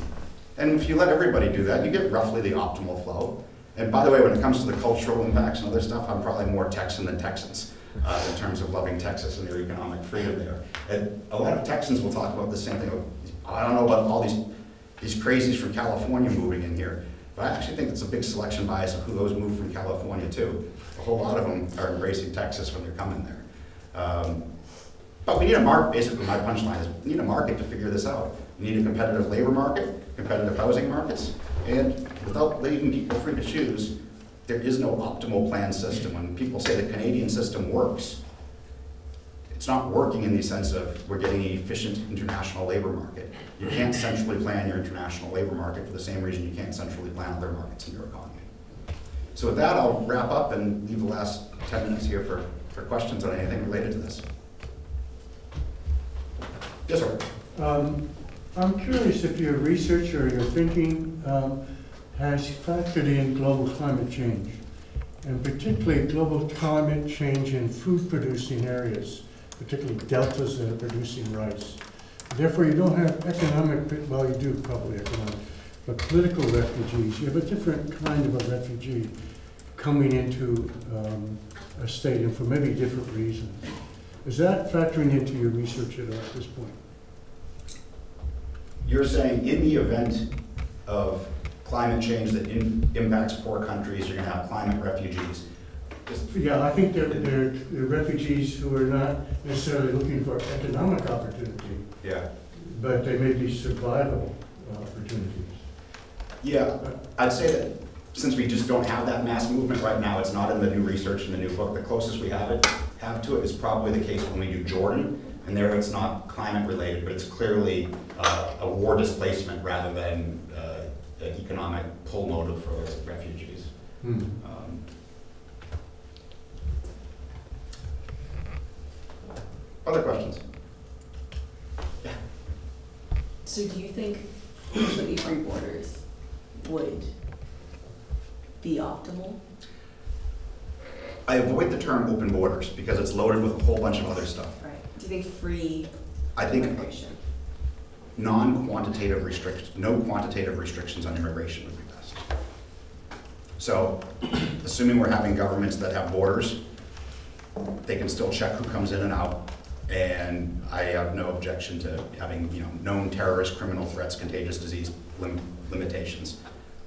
And if you let everybody do that, you get roughly the optimal flow. And by the way, when it comes to the cultural impacts and other stuff, I'm probably more Texan than Texans in terms of loving Texas and their economic freedom there. And a lot of Texans will talk about the same thing. I don't know about all these crazies from California moving in here, but I actually think it's a big selection bias of who those move from California to. A whole lot of them are embracing Texas when they're coming there. But we need a market, basically my punchline is we need a market to figure this out. We need a competitive labor market, competitive housing markets, and without leaving people free to choose, there is no optimal planned system. When people say the Canadian system works, it's not working in the sense of we're getting an efficient international labor market. You can't centrally plan your international labor market for the same reason you can't centrally plan other markets in your economy. So with that, I'll wrap up and leave the last 10 minutes here for questions on anything related to this. Yes, sir. I'm curious if your research or your thinking has factored in global climate change, and particularly global climate change in food-producing areas, particularly deltas that are producing rice. Therefore, you don't have economic, well, you do probably economic, but political refugees. You have a different kind of a refugee coming into a state, and for maybe different reasons. Is that factoring into your research at all at this point? You're saying in the event of climate change that impacts poor countries, you're going to have climate refugees. Yeah, I think they're refugees who are not necessarily looking for economic opportunity. Yeah. But they may be survival opportunities. Yeah, I'd say that since we just don't have that mass movement right now, it's not in the new research in the new book. The closest we have to it is probably the case when we do Jordan, and there it's not climate related, but it's clearly a war displacement rather than an economic pull motive for refugees. Other questions? So do you think completely free borders would be optimal? I avoid the term open borders because it's loaded with a whole bunch of other stuff. Right. Do you think free I think immigration? non-quantitative restrictions, no quantitative restrictions on immigration would be best. So, assuming we're having governments that have borders, they can still check who comes in and out, and I have no objection to having, you know, known terrorist, criminal threats, contagious disease limitations,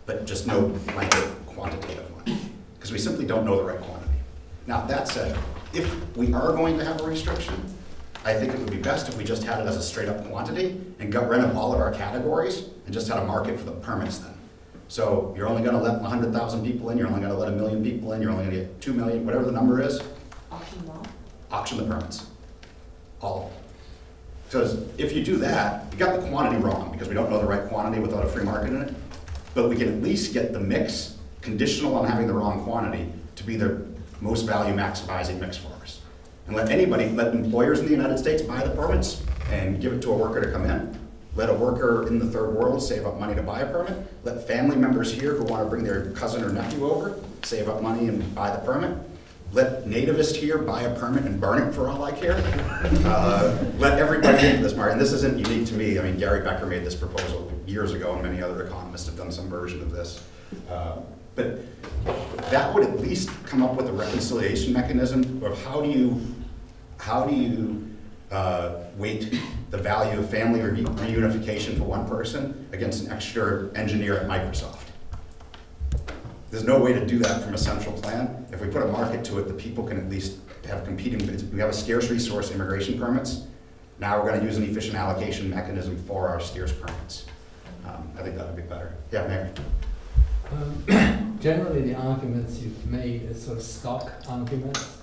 but just no blanket quantitative one, because we simply don't know the right quantity. Now, that said, if we are going to have a restriction, I think it would be best if we just had it as a straight up quantity and got rid of all of our categories and just had a market for the permits then. So you're only gonna let 100,000 people in, you're only gonna let 1 million people in, you're only gonna get 2 million, whatever the number is. Auction them all? Auction the permits, all of them. Because if you do that, you got the quantity wrong because we don't know the right quantity without a free market in it. But we can at least get the mix, conditional on having the wrong quantity, to be the most value maximizing mix for us. And let employers in the United States buy the permits and give it to a worker to come in. Let a worker in the third world save up money to buy a permit. Let family members here who want to bring their cousin or nephew over save up money and buy the permit. Let nativists here buy a permit and burn it for all I care. Let everybody into this market. And this isn't unique to me. I mean, Gary Becker made this proposal years ago, and many other economists have done some version of this. But that would at least come up with a reconciliation mechanism of how do you weight the value of family reunification for one person against an extra engineer at Microsoft. There's no way to do that from a central plan. If we put a market to it, the people can at least have competing bids. We have a scarce resource, immigration permits. Now we're going to use an efficient allocation mechanism for our scarce permits. I think that would be better. Yeah, Mary. Generally, the arguments you've made are sort of stock arguments,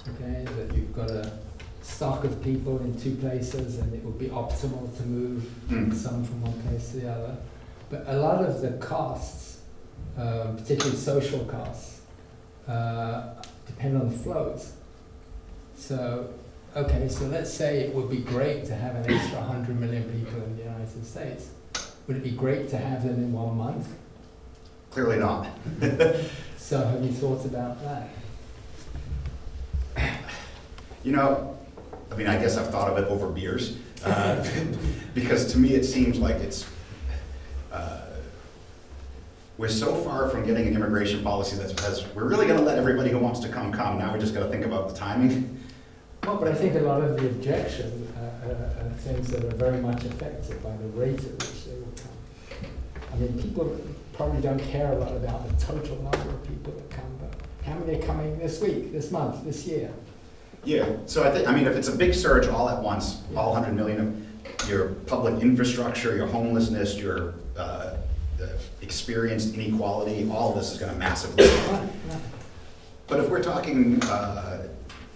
okay? That you've got a stock of people in two places and it would be optimal to move some from one place to the other. But a lot of the costs, particularly social costs, depend on the flows. So, okay, so let's say it would be great to have an extra 100 million people in the United States. Would it be great to have them in 1 month? Clearly not. So have you thought about that? You know, I mean, I guess I've thought of it over beers, because to me it seems like we're so far from getting an immigration policy that says we're really going to let everybody who wants to come. Now we just got to think about the timing. Well, but I think a lot of the objections are things that are very much affected by the rate at which they will come. I mean, people probably don't care a lot about the total number of people that come, but how many are coming this week, this month, this year? Yeah, so I mean, if it's a big surge all at once, all 100 million of your public infrastructure, your homelessness, your experienced inequality, all of this is going to massively grow. But if we're talking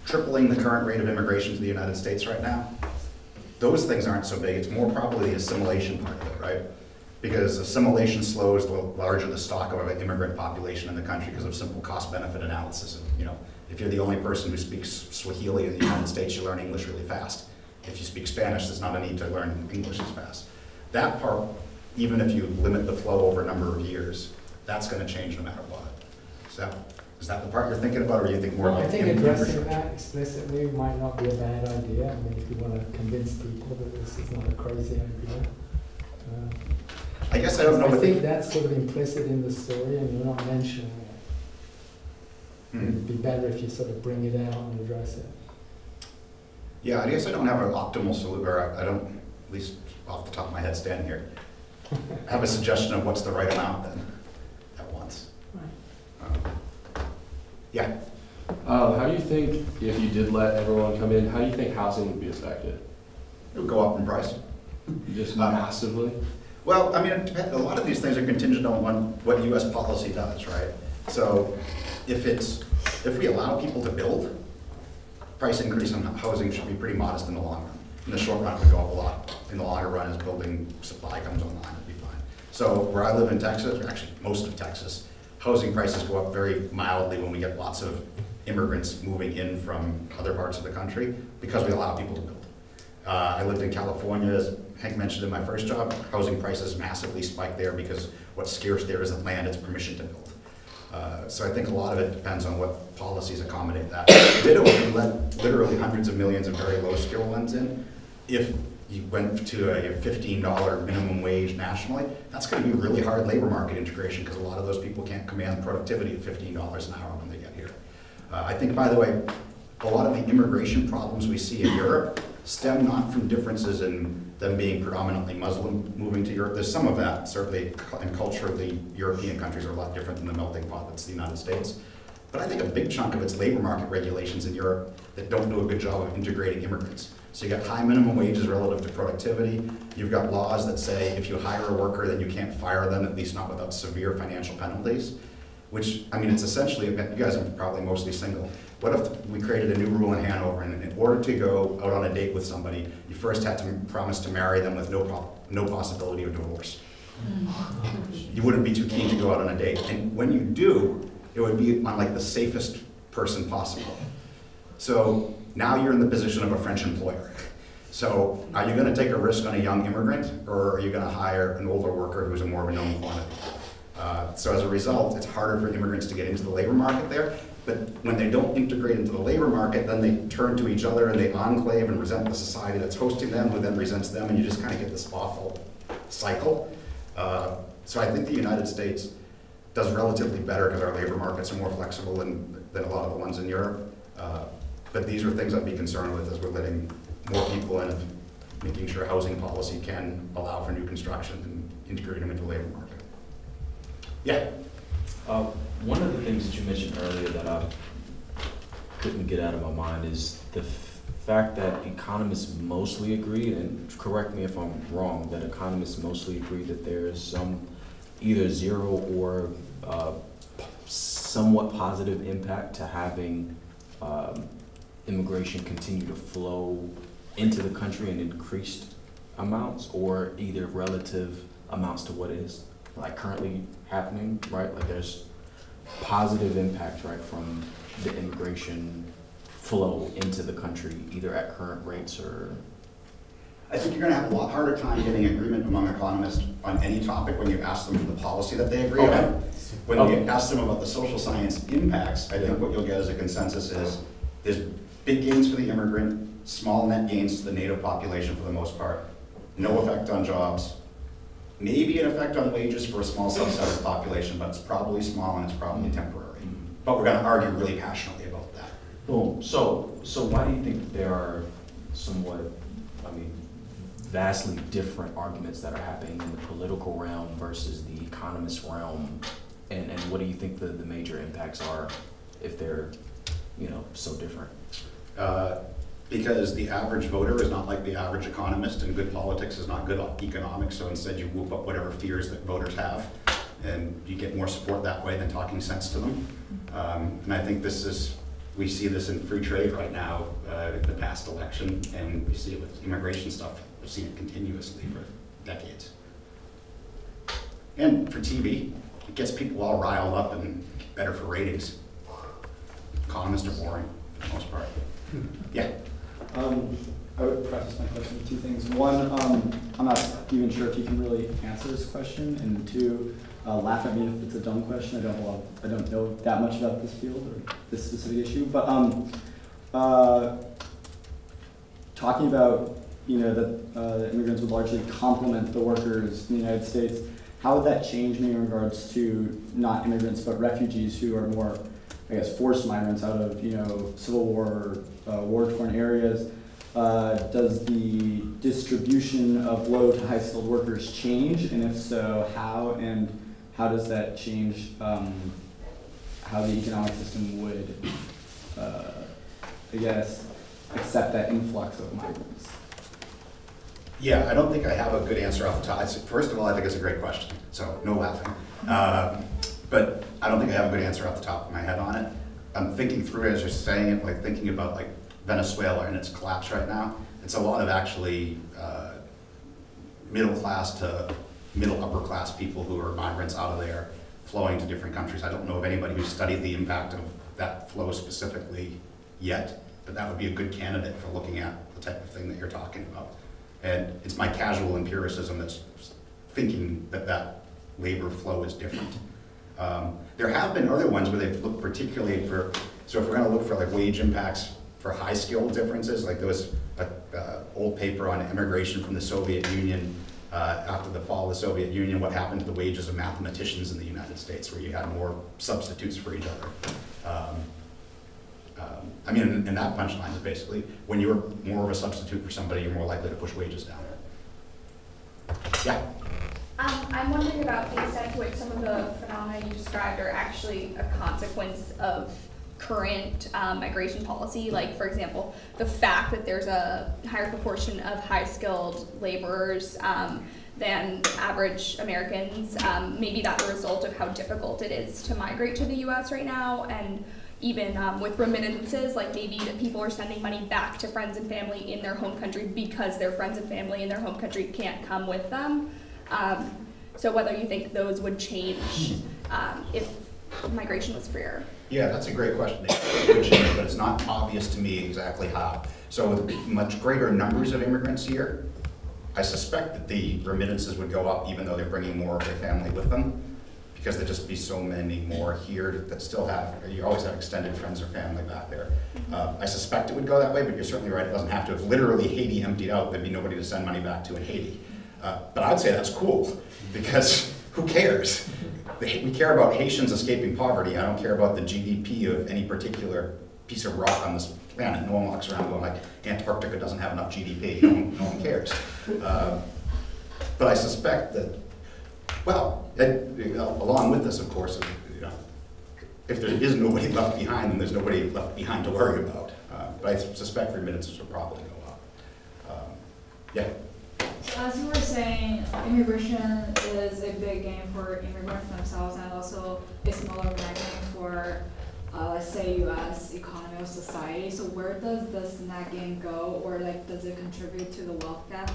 tripling the current rate of immigration to the United States right now, those things aren't so big. It's more probably the assimilation part of it, right? Because assimilation slows the larger the stock of an immigrant population in the country because of simple cost-benefit analysis. You know, if you're the only person who speaks Swahili in the United States, you learn English really fast. If you speak Spanish, there's not a need to learn English as fast. That part, even if you limit the flow over a number of years, that's going to change no matter what. So, is that the part you're thinking about, or do you think more Well, like I think addressing that explicitly might not be a bad idea. I mean, if you want to convince people that this is not a crazy idea. I guess I don't know. I think that's sort of implicit in the story, and you're not mentioning it. It'd be better if you sort of bring it out and address it. Yeah, I guess I don't have an optimal solution, or I don't, at least off the top of my head standing here, have a suggestion of what's the right amount then, at once. Right. Yeah. How do you think, if you did let everyone come in, how do you think housing would be affected? It would go up in price. Just massively? Well, I mean, a lot of these things are contingent on what U.S. policy does, right? So if we allow people to build, price increase on housing should be pretty modest in the long run. In the short run, it would go up a lot. In the longer run, as building supply comes online, it'd be fine. So where I live in Texas, or actually most of Texas, housing prices go up very mildly when we get lots of immigrants moving in from other parts of the country because we allow people to build. I lived in California, as Hank mentioned in my first job. Housing prices massively spiked there because what's scarce there isn't land, it's permission to build. So I think a lot of it depends on what policies accommodate that. Ditto if you let literally hundreds of millions of very low skill ones in. If you went to a $15 minimum wage nationally, that's going to be really hard labor market integration because a lot of those people can't command productivity at $15 an hour when they get here. I think, by the way, a lot of the immigration problems we see in Europe stem not from differences in them being predominantly Muslim moving to Europe. There's some of that, certainly, and culturally, European countries are a lot different than the melting pot that's the United States. But I think a big chunk of it's labor market regulations in Europe that don't do a good job of integrating immigrants. So you got high minimum wages relative to productivity. You've got laws that say if you hire a worker, then you can't fire them, at least not without severe financial penalties. Which, I mean, it's essentially, you guys are probably mostly single. What if we created a new rule in Hanover, and in order to go out on a date with somebody, you first had to promise to marry them with no possibility of divorce. You wouldn't be too keen to go out on a date. And when you do, it would be on like the safest person possible. So now you're in the position of a French employer. So are you gonna take a risk on a young immigrant, or are you gonna hire an older worker who's a more of a known quantity? So as a result, it's harder for immigrants to get into the labor market there. But when they don't integrate into the labor market, then they turn to each other and they enclave and resent the society that's hosting them, who then resents them, and you just kind of get this awful cycle. So I think the United States does relatively better because our labor markets are more flexible than a lot of the ones in Europe. But these are things I'd be concerned with as we're letting more people in, and making sure housing policy can allow for new construction and integrate them into the labor market. Yeah. One of the things that you mentioned earlier that I couldn't get out of my mind is the fact that economists mostly agree, and correct me if I'm wrong, that economists mostly agree that there is some either zero or somewhat positive impact to having immigration continue to flow into the country in increased amounts, or either relative amounts to what is like currently happening, right? Like there's positive impact, right, from the immigration flow into the country, either at current rates or... I think you're going to have a lot harder time getting agreement among economists on any topic when you ask them for the policy that they agree on. When you ask them about the social science impacts, I think what you'll get as a consensus is there's big gains for the immigrant, small net gains to the native population for the most part, no effect on jobs, maybe an effect on wages for a small subset of the population, but it's probably small and it's probably temporary. But we're going to argue really passionately about that. Boom. So why do you think there are somewhat, I mean, vastly different arguments that are happening in the political realm versus the economist realm? And what do you think the major impacts are if they're, you know, so different? Because the average voter is not like the average economist, and good politics is not good economics, so instead you whoop up whatever fears that voters have, and you get more support that way than talking sense to them. And I think we see this in free trade right now, the past election, and we see it with immigration stuff. We've seen it continuously for decades. And for TV, it gets people all riled up and better for ratings. Economists are boring for the most part. Yeah. I would preface my question with two things. One, I'm not even sure if you can really answer this question, and two, laugh at me if it's a dumb question. I don't know that much about this field or this specific issue, but talking about that immigrants would largely complement the workers in the United States. How would that change me in regards to not immigrants but refugees who are more, I guess, forced migrants out of civil war or war-torn areas? Does the distribution of low to high skilled workers change, and if so, how? And how does that change how the economic system would, I guess, accept that influx of migrants? Yeah, I don't think I have a good answer off the top. First of all, I think it's a great question, so no laughing. But I don't think I have a good answer off the top of my head on it. I'm thinking through as you're saying it, like thinking about like Venezuela and its collapse right now. It's a lot of actually middle class to middle upper class people who are migrants out of there flowing to different countries. I don't know of anybody who's studied the impact of that flow specifically yet. but that would be a good candidate for looking at the type of thing that you're talking about. And it's my casual empiricism that's thinking that that labor flow is different. There have been other ones where they've looked particularly for, so if we're going to look for like wage impacts for high skill differences, like there was an old paper on immigration from the Soviet Union after the fall of the Soviet Union, what happened to the wages of mathematicians in the United States, where you had more substitutes for each other. I mean, and that punchline is basically, when you're more of a substitute for somebody, you're more likely to push wages down. Yeah? I'm wondering about the extent to which some of the phenomena you described are actually a consequence of current migration policy. Like, for example, the fact that there's a higher proportion of high-skilled laborers than average Americans. Maybe that's a result of how difficult it is to migrate to the U.S. right now, and even with remittances, like maybe that people are sending money back to friends and family in their home country because their friends and family in their home country can't come with them. So whether you think those would change if migration was freer. Yeah, that's a great question. It would change, but it's not obvious to me exactly how. So with much greater numbers of immigrants here, I suspect that the remittances would go up even though they're bringing more of their family with them, because there'd just be so many more here that still have, you always have extended friends or family back there. I suspect it would go that way, but you're certainly right, it doesn't have to. If literally Haiti emptied out, there'd be nobody to send money back to in Haiti. But I'd say that's cool, because who cares? We care about Haitians escaping poverty. I don't care about the GDP of any particular piece of rock on this planet. No one walks around going like, Antarctica doesn't have enough GDP. No one cares. But I suspect that, well, along with this, of course, you know, if there is nobody left behind, then there's nobody left behind to worry about. But I suspect remittances will probably go up. Yeah. So as you were saying, immigration is a big gain for immigrants themselves and also a smaller gain for, let's say, U.S. economy or society. So where does this net gain go, or like does it contribute to the wealth gap?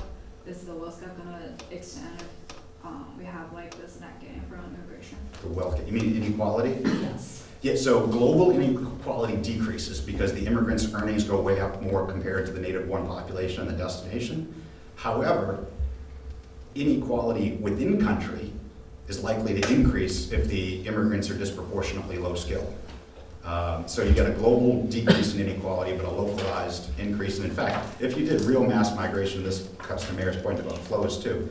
Is the wealth gap going to extend if we have like this net gain from immigration? The wealth gap, you mean inequality? Yes. Yeah, so global inequality decreases because the immigrants' earnings go way up more compared to the native-born population and the destination. However, inequality within country is likely to increase if the immigrants are disproportionately low skill. So you get a global decrease in inequality, but a localized increase. And in fact, if you did real mass migration, this cuts to Mayor's point about flows too,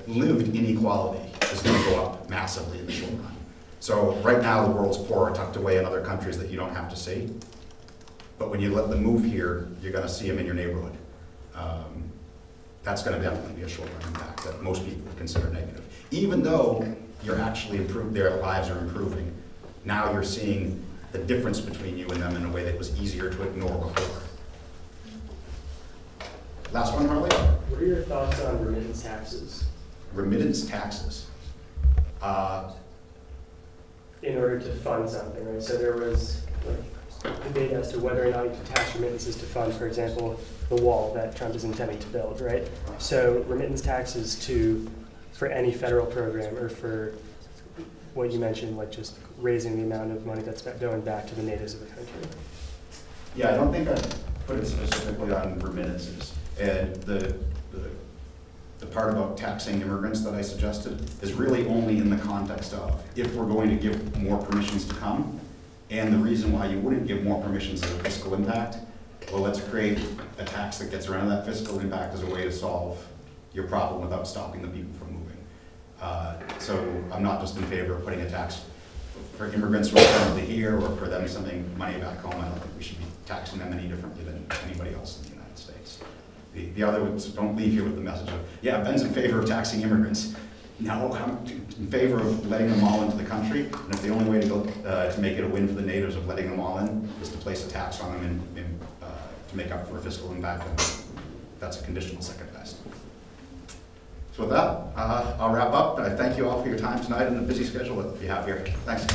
lived inequality is going to go up massively in the short run. So right now the world's poor are tucked away in other countries that you don't have to see. But when you let them move here, you're going to see them in your neighborhood. That's going to definitely be a short-run impact that most people would consider negative. Even though you're actually their lives are improving, now you're seeing the difference between you and them in a way that was easier to ignore before. Last one, Harley? What are your thoughts on remittance taxes? Remittance taxes. In order to fund something, right? So there was like debate as to whether or not you can tax remittances to fund, for example, the wall that Trump is intending to build, right? So remittance taxes for any federal program, or for what you mentioned, like just raising the amount of money that's going back to the natives of the country. Yeah, I don't think I put it specifically on remittances. And the part about taxing immigrants that I suggested is really only in the context of if we're going to give more permissions to come, and the reason why you wouldn't give more permissions is a fiscal impact. Well, let's create a tax that gets around that fiscal impact as a way to solve your problem without stopping the people from moving. So I'm not just in favor of putting a tax for immigrants who are currently here or for them sending money back home. I don't think we should be taxing them any differently than anybody else in the United States. The other ones don't leave here with the message of, yeah, Ben's in favor of taxing immigrants. No, I'm in favor of letting them all into the country, and if the only way to make it a win for the natives of letting them all in is to place a tax on them and to make up for a fiscal impact, then that's a conditional second best. So with that, I'll wrap up. I thank you all for your time tonight and the busy schedule that you have here. Thanks.